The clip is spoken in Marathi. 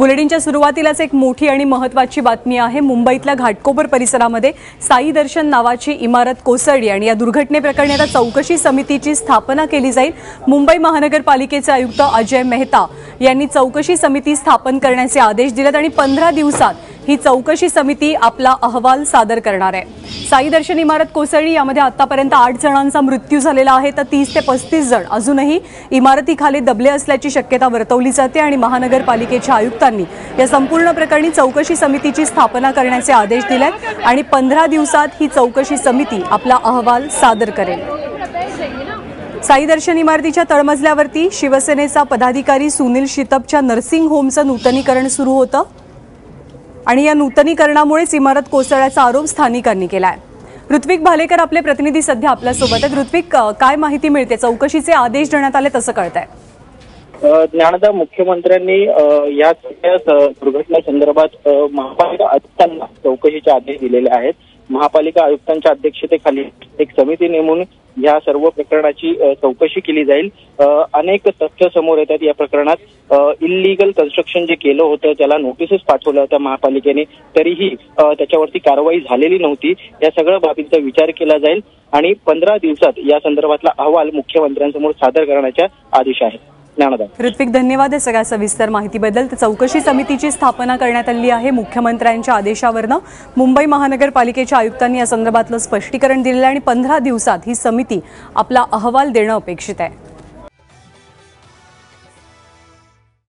बुलेटिनच्या सुरुवातीलाच एक मोठी आणि महत्त्वाची बातमी आहे। मुंबईतल्या घाटकोपर परिसरामध्ये साई दर्शन नावाची इमारत कोसळली आणि या दुर्घटनेप्रकरणी आता चौकशी समितीची स्थापना केली जाईल। मुंबई महानगरपालिकेचे आयुक्त अजय मेहता यांनी चौकशी समिती स्थापन करण्याचे आदेश दिलेत आणि 15 दिवसात ही चौकशी समिती आपला अहवाल सादर करणार आहे। साई दर्शन इमारत कोसळली, यामध्ये आतापर्यंत 8 जणांचा मृत्यू झालेला आहे तर 30 ते 35 जण अजूनही इमारतीखाली दबले असल्याची शक्यता वर्तवली जाते आणि महानगरपालिकेच्या आयुक्तांनी या संपूर्ण प्रकरणी चौकशी समितीची स्थापना करण्याचे आदेश दिलेत आणि 15 दिवसात ही चौकशी समिती आपला अहवाल सादर करेल। साई दर्शन इमारतीच्या तळमजल्यावरती शिवसेनेचा पदाधिकारी सुनील शितपच्या नर्सिंग होमचं नूतनीकरण सुरू होतं आणि या नूतनीकरणामुळेच इमारत कोसळल्याचा आरोप स्थानिकांनी केलाय। ऋत्विक भालेकर आपले प्रतिनिधी सध्या आपल्या सोबत आहेत। ऋत्विक, काय माहिती मिळते? चौकशीचे आदेश देण्यात आले तसं कळतंय? ज्ञानदा, मुख्यमंत्र्यांनी या दुर्घटना संदर्भात महापालिका आयुक्तांना चौकशीचे आदेश दिलेले आहेत। महापालिका आयुक्तांच्या अध्यक्षतेखाली एक समिती नेमून या सर्व प्रकरणाची चौकशी केली जाईल। अनेक तथ्य समोर येतात या प्रकरणात। इल्लीगल कन्स्ट्रक्शन जे केलं होतं त्याला नोटीसेस पाठवल्या होत्या महापालिकेने, तरीही त्याच्यावरती कारवाई झालेली नव्हती। या सगळ्या बाबींचा विचार केला जाईल आणि 15 दिवसात या संदर्भातला अहवाल मुख्यमंत्र्यांसमोर सादर करण्याचे आदेश आहेत। ऋत्विक, धन्यवाद सगळ्या सविस्तर माहितीबद्दल। चौकशी समितीची स्थापना करण्यात आली आहे मुख्यमंत्र्यांच्या आदेशावरून। मुंबई महानगरपालिकेच्या आयुक्तांनी या संदर्भातलं स्पष्टीकरण दिलेलं आहे आणि 15 दिवसात ही समिती आपला अहवाल देणं अपेक्षित आहे।